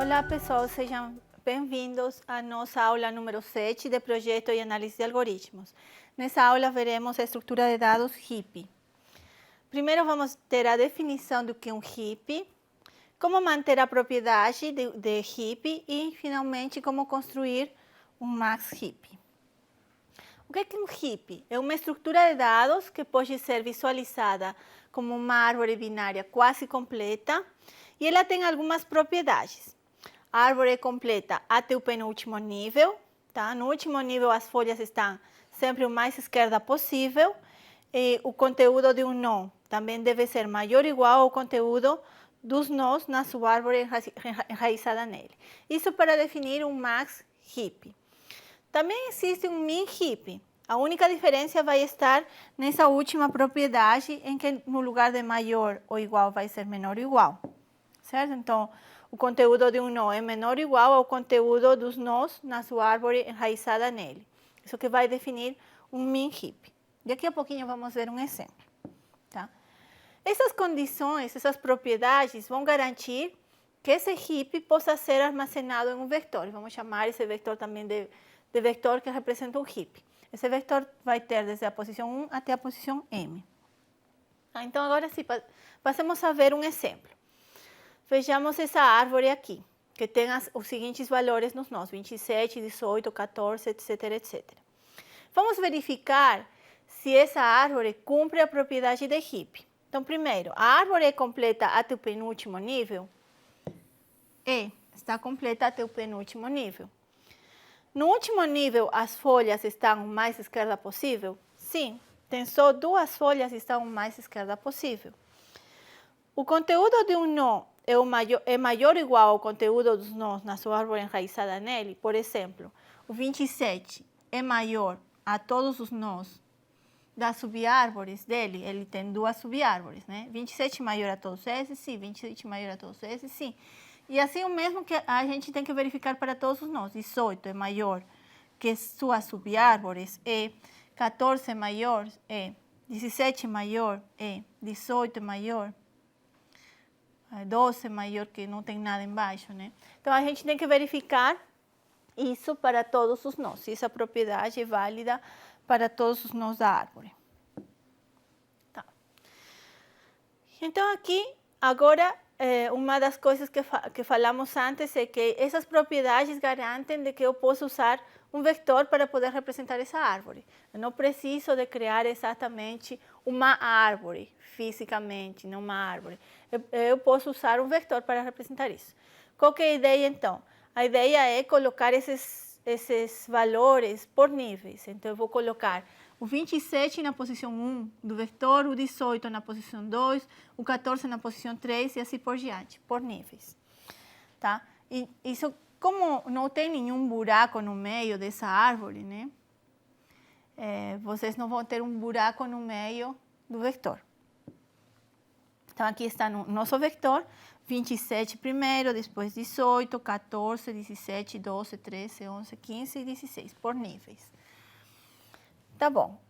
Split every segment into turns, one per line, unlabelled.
Olá pessoal, sejam bem-vindos à nossa aula número 7 de Projeto e Análise de Algoritmos. Nessa aula veremos a estrutura de dados heap. Primeiro vamos ter a definição do que é um heap, como manter a propriedade de heap e, finalmente, como construir um max heap. O que é um heap? É uma estrutura de dados que pode ser visualizada como uma árvore binária quase completa e ela tem algumas propriedades. A árvore é completa até o penúltimo nível, tá? No último nível as folhas estão sempre o mais esquerda possível. E o conteúdo de um nó também deve ser maior ou igual ao conteúdo dos nós na sua árvore enraizada nele. Isso para definir um max heap. Também existe um min heap. A única diferença vai estar nessa última propriedade, em que no lugar de maior ou igual vai ser menor ou igual, certo? Então, o conteúdo de um nó é menor ou igual ao conteúdo dos nós na sua árvore enraizada nele. Isso que vai definir um min heap. Daqui a pouquinho vamos ver um exemplo, tá? Essas condições, essas propriedades vão garantir que esse heap possa ser armazenado em um vetor. Vamos chamar esse vetor também de vetor que representa um heap. Esse vetor vai ter desde a posição 1 até a posição m. Tá? Então, agora sim, passemos a ver um exemplo. Vejamos essa árvore aqui, que tem os seguintes valores nos nós, 27, 18, 14, etc, etc. Vamos verificar se essa árvore cumpre a propriedade de heap. Então, primeiro, a árvore é completa até o penúltimo nível? Está completa até o penúltimo nível. No último nível, as folhas estão o mais esquerda possível? Sim, tem só duas folhas que estão o mais esquerda possível. O conteúdo de um nó é maior ou igual ao conteúdo dos nós na sua árvore enraizada nele? Por exemplo, o 27 é maior a todos os nós das subárvores dele? Ele tem duas subárvores, né? 27 maior a todos esses? Sim. 27 maior a todos esses? Sim. E assim o mesmo que a gente tem que verificar para todos os nós. 18 é maior que suas subárvores? 14 é maior? 17 é maior? 18 é maior? 12 é maior, que não tem nada embaixo, né? Então, a gente tem que verificar isso para todos os nós, se essa propriedade é válida para todos os nós da árvore. Tá. Então, aqui, agora, uma das coisas que falamos antes é que essas propriedades garantem de que eu posso usar um vetor para poder representar essa árvore. Eu não preciso de criar exatamente uma árvore, fisicamente, não uma árvore. Eu posso usar um vetor para representar isso. Qual que é a ideia, então? A ideia é colocar esses valores por níveis. Então, eu vou colocar o 27 na posição 1 do vetor, o 18 na posição 2, o 14 na posição 3 e assim por diante, por níveis. Tá? E isso, como não tem nenhum buraco no meio dessa árvore, né? Vocês não vão ter um buraco no meio do vetor. Então, aqui está no nosso vetor, 27 primeiro, depois 18, 14, 17, 12, 13, 11, 15 e 16, por níveis. Tá bom.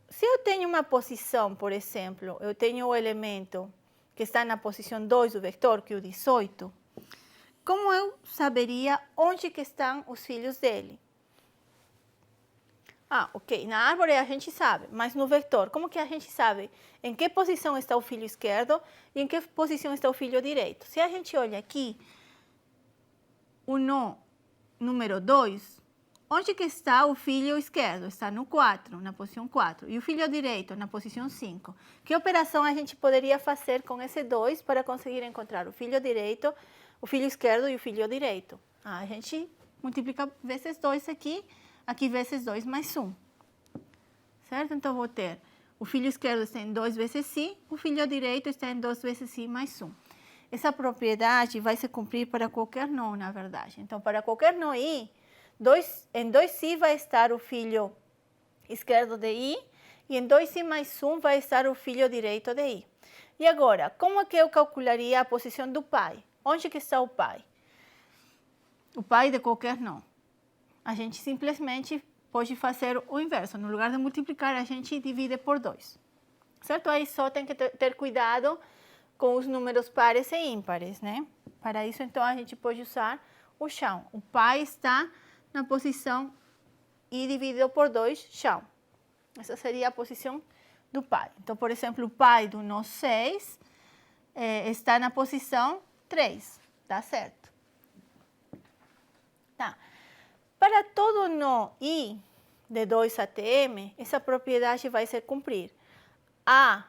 Se eu tenho uma posição, por exemplo, eu tenho o elemento que está na posição 2 do vetor, que é o 18, como eu saberia onde que estão os filhos dele? Ok, na árvore a gente sabe, mas no vetor, como que a gente sabe em que posição está o filho esquerdo e em que posição está o filho direito? Se a gente olha aqui, o nó número 2, onde que está o filho esquerdo? Está no 4, na posição 4. E o filho direito, na posição 5. Que operação a gente poderia fazer com esse 2 para conseguir encontrar o filho direito, o filho esquerdo e o filho direito? A gente multiplica vezes 2 aqui. Aqui vezes 2 mais 1, certo? Então, vou ter o filho esquerdo está em 2 vezes si, o filho direito está em 2 vezes si mais 1. Essa propriedade vai se cumprir para qualquer nó, na verdade. Então, para qualquer nó i, em 2si vai estar o filho esquerdo de i, e em 2i mais 1 vai estar o filho direito de i. E agora, como é que eu calcularia a posição do pai? Onde que está o pai? O pai de qualquer nó. A gente simplesmente pode fazer o inverso. No lugar de multiplicar, a gente divide por 2. Certo? Aí só tem que ter cuidado com os números pares e ímpares, né? Para isso, então, a gente pode usar o chão. O pai está na posição I dividido por 2, chão. Essa seria a posição do pai. Então, por exemplo, o pai do nó 6 está na posição 3, tá certo? Tá. Para todo nó I de 2 até M, essa propriedade vai ser cumprir. A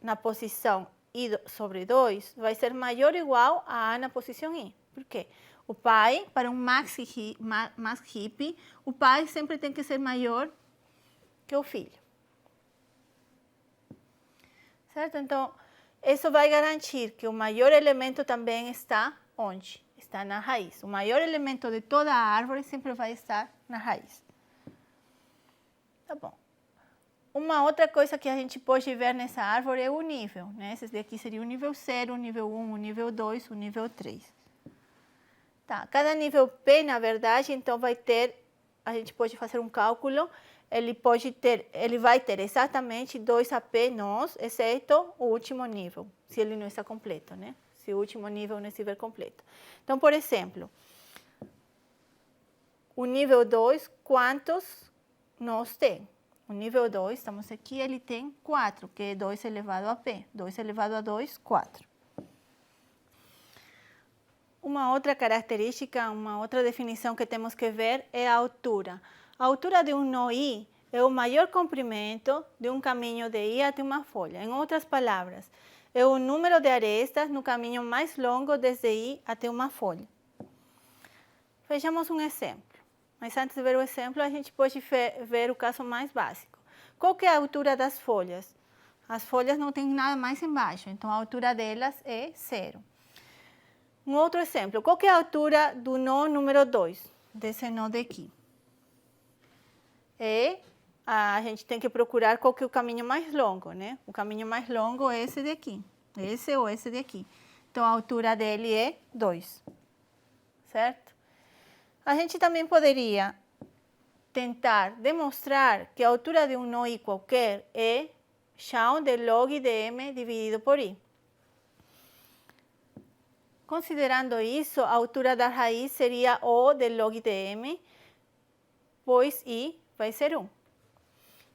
na posição I sobre 2 vai ser maior ou igual a A na posição I. Por quê? O pai, para um max heap, o pai sempre tem que ser maior que o filho. Certo? Então, isso vai garantir que o maior elemento também está onde? Está na raiz. O maior elemento de toda a árvore sempre vai estar na raiz. Tá bom. Uma outra coisa que a gente pode ver nessa árvore é o nível, né? Esse daqui seria o nível 0, o nível 1, o nível 2, o nível 3. Tá, cada nível P, na verdade, então vai ter, a gente pode fazer um cálculo, ele vai ter exatamente 2 AP nós, exceto o último nível, se ele não está completo, né? Se o último nível não estiver completo. Então, por exemplo, o nível 2, quantos nós tem? O nível 2, estamos aqui, ele tem 4, que é 2 elevado a P. 2 elevado a 2, 4. Uma outra característica, uma outra definição que temos que ver é a altura. A altura de um nó I é o maior comprimento de um caminho de I até uma folha. Em outras palavras, é o número de arestas no caminho mais longo desde I até uma folha. Vejamos um exemplo. Mas antes de ver o exemplo, a gente pode ver o caso mais básico. Qual que é a altura das folhas? As folhas não têm nada mais embaixo, então a altura delas é 0. Um outro exemplo, qual que é a altura do nó número 2, desse nó daqui? A gente tem que procurar qual que é o caminho mais longo, né? O caminho mais longo é esse daqui, esse ou esse daqui. Então, a altura dele é 2, certo? A gente também poderia tentar demonstrar que a altura de um nó I qualquer é chão de log de M dividido por I. Considerando isso, a altura da raiz seria O de log de M, pois I vai ser 1.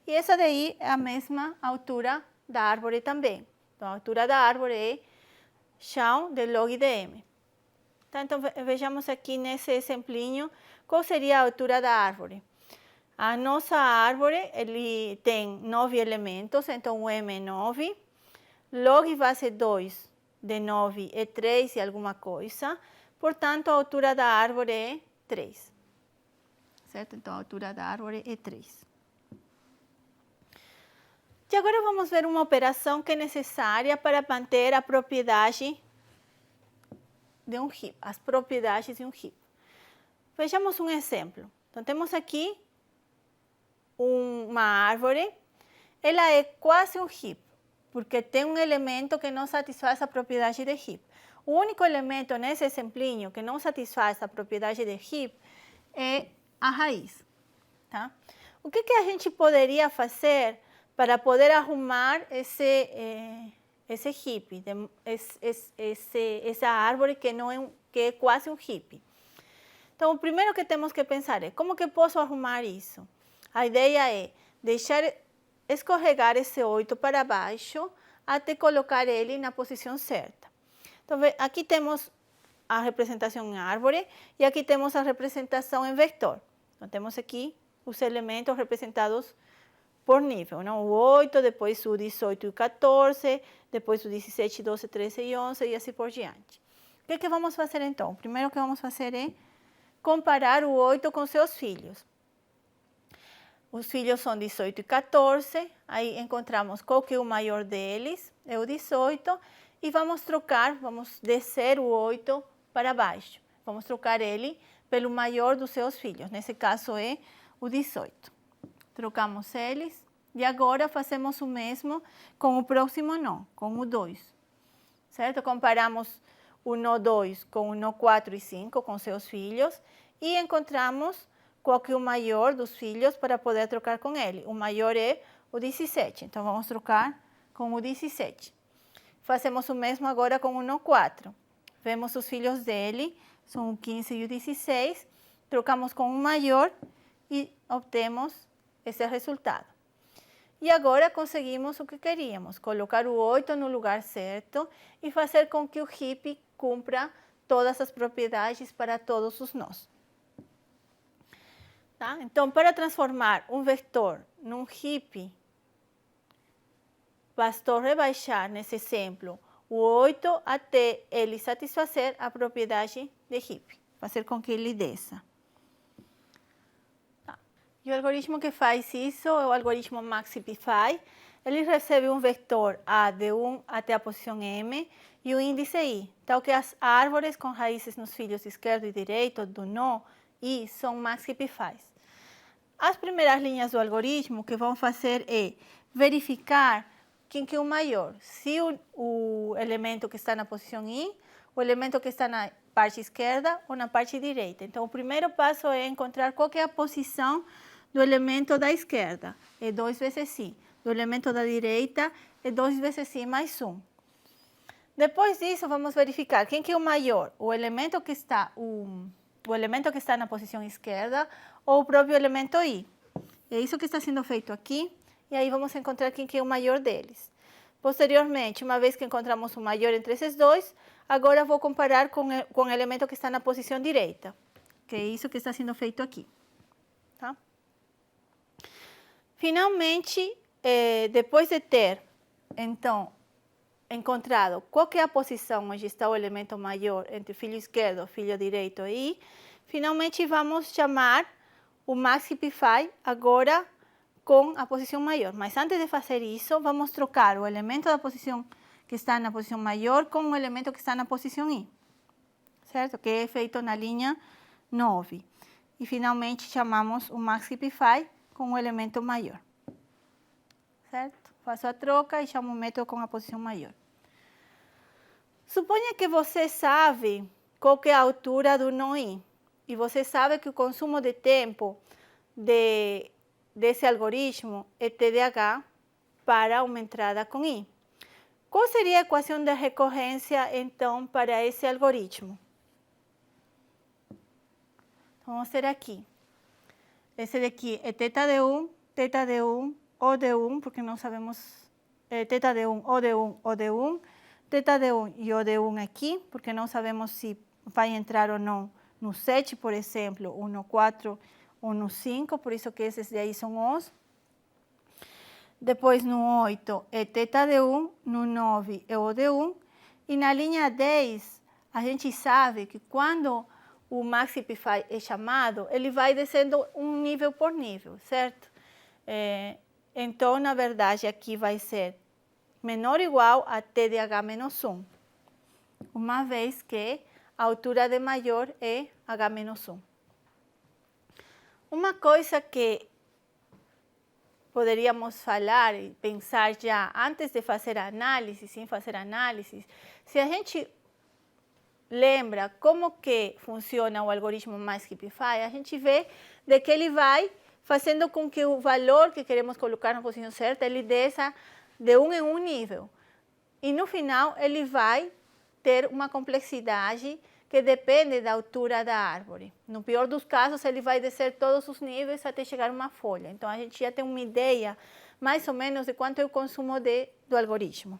E essa daí é a mesma altura da árvore também. Então, a altura da árvore é chão de log de M. Então, vejamos aqui nesse exemplinho qual seria a altura da árvore. A nossa árvore ele tem 9 elementos, então o M é 9. Log base 2 de 9 é 3 e alguma coisa. Portanto, a altura da árvore é 3. Certo? Então, a altura da árvore é 3. E agora vamos ver uma operação que é necessária para manter a propriedade de um heap, as propriedades de um heap. Vejamos um exemplo. Então, temos aqui uma árvore, ela é quase um heap, porque tem um elemento que não satisfaz a propriedade de heap. O único elemento nesse exemplinho que não satisfaz a propriedade de heap é a raiz. Tá? O que a gente poderia fazer para poder arrumar esse heap, essa árvore que é quase um heap? Então, o primeiro que temos que pensar é como que posso arrumar isso? A ideia é deixar escorregar esse 8 para baixo até colocar ele na posição certa. Então, aqui temos a representação em árvore e aqui temos a representação em vetor. Então, temos aqui os elementos representados por nível, não? O 8, depois o 18 e o 14, depois o 17, 12, 13 e 11 e assim por diante. O que vamos fazer então? O primeiro que vamos fazer é comparar o 8 com seus filhos. Os filhos são 18 e 14, aí encontramos qual que é o maior deles, é o 18, e vamos trocar, vamos descer o 8 para baixo. Vamos trocar ele pelo maior dos seus filhos, nesse caso é o 18. Trocamos eles e agora fazemos o mesmo com o próximo nó, com o 2. Certo? Comparamos o nó 2 com o nó 4 e 5, com seus filhos, e encontramos qual que é o maior dos filhos para poder trocar com ele. O maior é o 17, então vamos trocar com o 17. Fazemos o mesmo agora com o nó 4. vemos os filhos dele, são o 15 e o 16, trocamos com um maior e obtemos esse resultado. E agora conseguimos o que queríamos, colocar o 8 no lugar certo e fazer com que o heap cumpra todas as propriedades para todos os nós. Tá? Então, para transformar um vetor num heap, bastou rebaixar, nesse exemplo, o 8 até ele satisfazer a propriedade de heap, fazer com que ele desça. Tá. E o algoritmo que faz isso é o algoritmo MaxIpify. Ele recebe um vetor A de 1 até a posição M e o índice I, tal que as árvores com raízes nos filhos esquerdo e direito do nó I são MaxIpifys. As primeiras linhas do algoritmo que vão fazer é verificar quem que é o maior, se o elemento que está na posição I, o elemento que está na parte esquerda ou na parte direita. Então, o primeiro passo é encontrar qual que é a posição do elemento da esquerda, é 2 vezes I. Do elemento da direita é 2 vezes I mais 1. Depois disso, vamos verificar quem que é o maior, o elemento que está na posição esquerda ou o próprio elemento I. É isso que está sendo feito aqui. E aí vamos encontrar quem que é o maior deles. Posteriormente, uma vez que encontramos o maior entre esses dois, agora vou comparar com o elemento que está na posição direita, que é isso que está sendo feito aqui. Tá? Finalmente, depois de ter, então, encontrado qual que é a posição onde está o elemento maior entre filho esquerdo, filho direito e I, finalmente vamos chamar o MaxIpify agora com a posição maior. Mas antes de fazer isso, vamos trocar o elemento da posição que está na posição maior com o elemento que está na posição I, certo? Que é feito na linha 9. E finalmente chamamos o MaxIpify com o elemento maior, certo? Faço a troca e chamo o método com a posição maior. Suponha que você sabe qual que é a altura do nó I e você sabe que o consumo de tempo desse algoritmo é TDH para uma entrada com I. Qual seria a equação de recorrência, então, para esse algoritmo? Então, vamos ter aqui. Esse daqui é θ de 1, O de 1, porque não sabemos, θ de 1, O de 1, O de 1, θ de 1 e O de 1 aqui, porque não sabemos se vai entrar ou não no 7, por exemplo, ou no 4 ou no 5, por isso que esses daí são os. Depois no 8 é θ de 1, no 9 é O de 1, e na linha 10 a gente sabe que quando o MaxIpify é chamado, ele vai descendo um nível por nível, certo? Então, na verdade, aqui vai ser menor ou igual a TDH menos 1, uma vez que a altura de maior é H menos 1. Uma coisa que poderíamos falar e pensar já antes de fazer a análise, sem fazer análise, se a gente lembra como que funciona o algoritmo MaxIpify, a gente vê de que ele vai fazendo com que o valor que queremos colocar na posição certa, ele desça de um em um nível. E no final ele vai ter uma complexidade que depende da altura da árvore. No pior dos casos, ele vai descer todos os níveis até chegar a uma folha. Então, a gente já tem uma ideia, mais ou menos, de quanto é o consumo do algoritmo.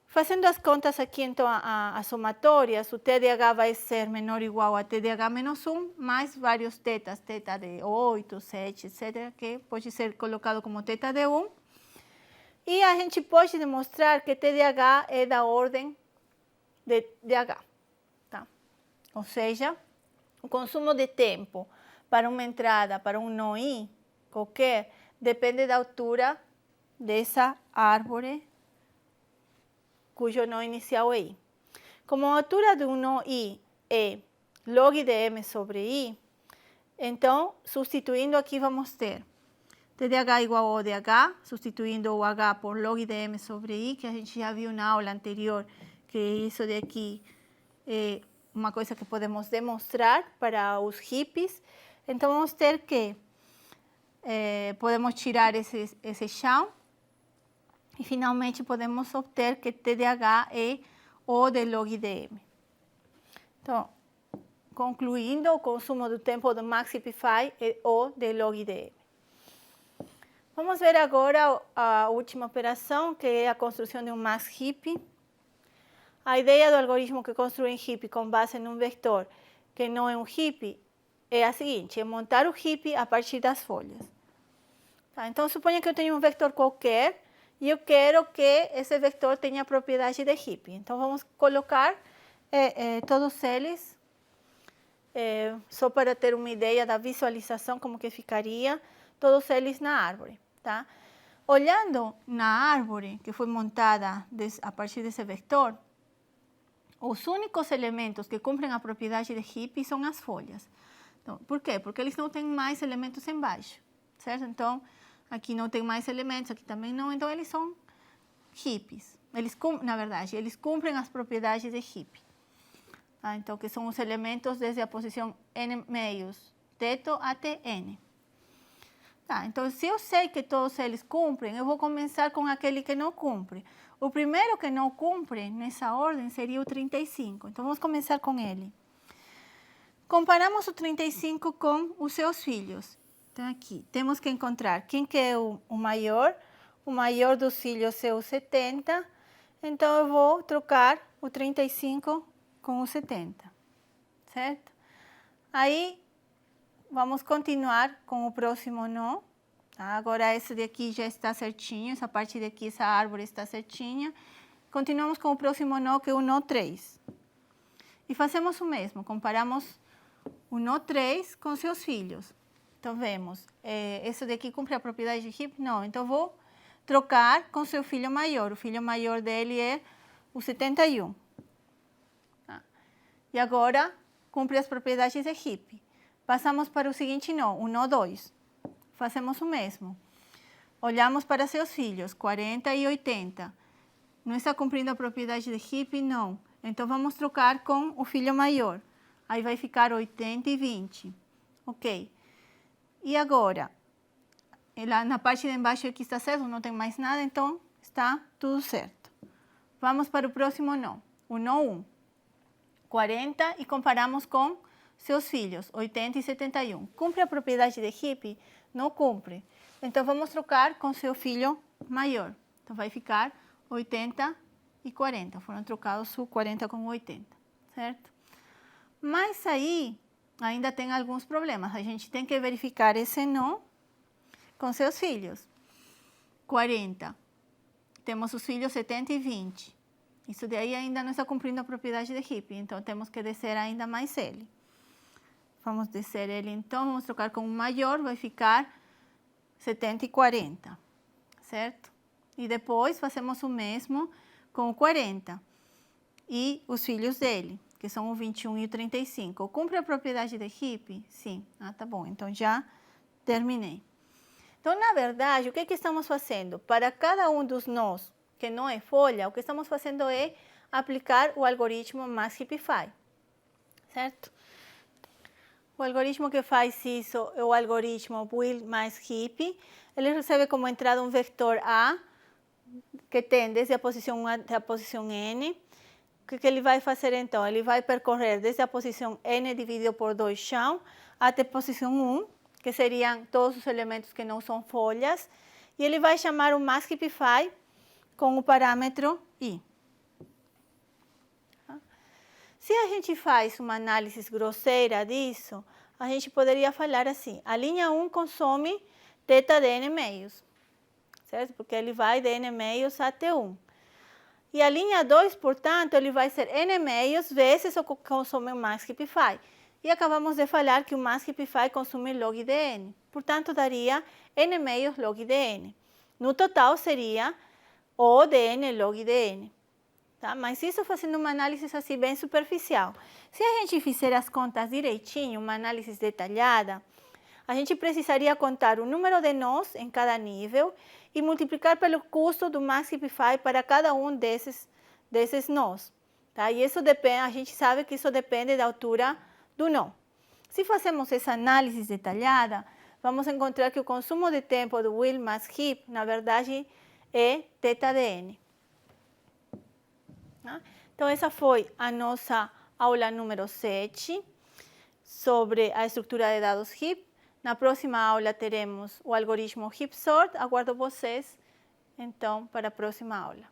Fazendo as contas aqui, então, as somatórias, o TDH vai ser menor ou igual a TDH menos 1, mais vários θ de 8, 7, etc., que pode ser colocado como θ de 1. E a gente pode demonstrar que TDH é da ordem de DH, tá? Ou seja, o consumo de tempo para uma entrada, para um nó I qualquer, depende da altura dessa árvore cujo nó inicial é I. Como a altura de um nó I é log de M sobre I, então, substituindo aqui, vamos ter TDH igual a ODH, substituindo o H por log de M sobre I, que a gente já viu na aula anterior, que isso daqui é uma coisa que podemos demonstrar para os heaps. Então, vamos ter que, podemos tirar esse chão e finalmente podemos obter que TDH é O de log dm. Então, concluindo, o consumo do tempo do max heapify é O de log dm. Vamos ver agora a última operação, que é a construção de um max heap. A ideia do algoritmo que construi um heap com base em um vetor que não é um heap é a seguinte, é montar o heap a partir das folhas. Tá? Então, suponha que eu tenho um vetor qualquer e eu quero que esse vetor tenha a propriedade de heap. Então, vamos colocar todos eles, só para ter uma ideia da visualização, como que ficaria, todos eles na árvore. Tá? Olhando na árvore que foi montada a partir desse vetor, os únicos elementos que cumprem a propriedade de heap são as folhas. Então, por quê? Porque eles não têm mais elementos embaixo, certo? Então, aqui não tem mais elementos, aqui também não, então eles são heaps. Na verdade, eles cumprem as propriedades de heap. Tá? Então, que são os elementos desde a posição n meios teto até n. Tá? Então, se eu sei que todos eles cumprem, eu vou começar com aquele que não cumpre. O primeiro que não cumpre nessa ordem seria o 35. Então, vamos começar com ele. Comparamos o 35 com os seus filhos. Então, aqui, temos que encontrar quem que é o maior. O maior dos filhos é o 70. Então, eu vou trocar o 35 com o 70. Certo? Aí, vamos continuar com o próximo nó. Tá? Agora, esse daqui já está certinho, essa parte daqui, essa árvore está certinha. Continuamos com o próximo nó, que é o nó 3. E fazemos o mesmo, comparamos o nó 3 com seus filhos. Então, vemos, esse daqui cumpre a propriedade de heap? Não, então vou trocar com seu filho maior. O filho maior dele é o 71. Tá? E agora, cumpre as propriedades de heap. Passamos para o seguinte nó, o nó 2. Fazemos o mesmo. Olhamos para seus filhos, 40 e 80. Não está cumprindo a propriedade de heap? Não. Então, vamos trocar com o filho maior. Aí vai ficar 80 e 20. Ok. E agora, lá na parte de embaixo aqui está certo, não tem mais nada, então está tudo certo. Vamos para o próximo nó, o nó 1. 40 e comparamos com seus filhos, 80 e 71. Cumpre a propriedade de heap? Não cumpre. Então, vamos trocar com seu filho maior. Então, vai ficar 80 e 40. Foram trocados o 40 com 80, certo? Mas aí, ainda tem alguns problemas. A gente tem que verificar esse nó com seus filhos. 40. Temos os filhos 70 e 20. Isso daí ainda não está cumprindo a propriedade de heap. Então, temos que descer ainda mais ele. Vamos descer ele, então, vamos trocar com o maior, vai ficar 70 e 40, certo? E depois fazemos o mesmo com o 40 e os filhos dele, que são o 21 e o 35. Cumpre a propriedade de heap? Sim. Ah, tá bom, então já terminei. Então, na verdade, o que estamos fazendo? Para cada um dos nós que não é folha, o que estamos fazendo é aplicar o algoritmo max heapify, certo? O algoritmo que faz isso é o algoritmo will mais heap. Ele recebe como entrada um vetor A, que tem desde a posição 1 até a posição N. O que ele vai fazer então? Ele vai percorrer desde a posição N dividido por 2 chão até a posição 1, que seriam todos os elementos que não são folhas. E ele vai chamar o max heapify com o parâmetro I. Se a gente faz uma análise grosseira disso, a gente poderia falar assim, a linha 1 consome θ de n meios, certo? Porque ele vai de n meios até 1. E a linha 2, portanto, ele vai ser n meios vezes o que consome o max heapify. E acabamos de falar que o max heapify consome log de n. Portanto, daria n meios log de n. No total, seria O de n log de n. Tá? Mas isso fazendo uma análise assim bem superficial. Se a gente fizer as contas direitinho, uma análise detalhada, a gente precisaria contar o número de nós em cada nível e multiplicar pelo custo do max heapify para cada um desses nós. Tá? E isso depende, a gente sabe que isso depende da altura do nó. Se fazemos essa análise detalhada, vamos encontrar que o consumo de tempo do will max heap, na verdade, é θ de n. Então, essa foi a nossa aula número 7 sobre a estrutura de dados HEAP. Na próxima aula teremos o algoritmo HEAP Sort. Aguardo vocês, então, para a próxima aula.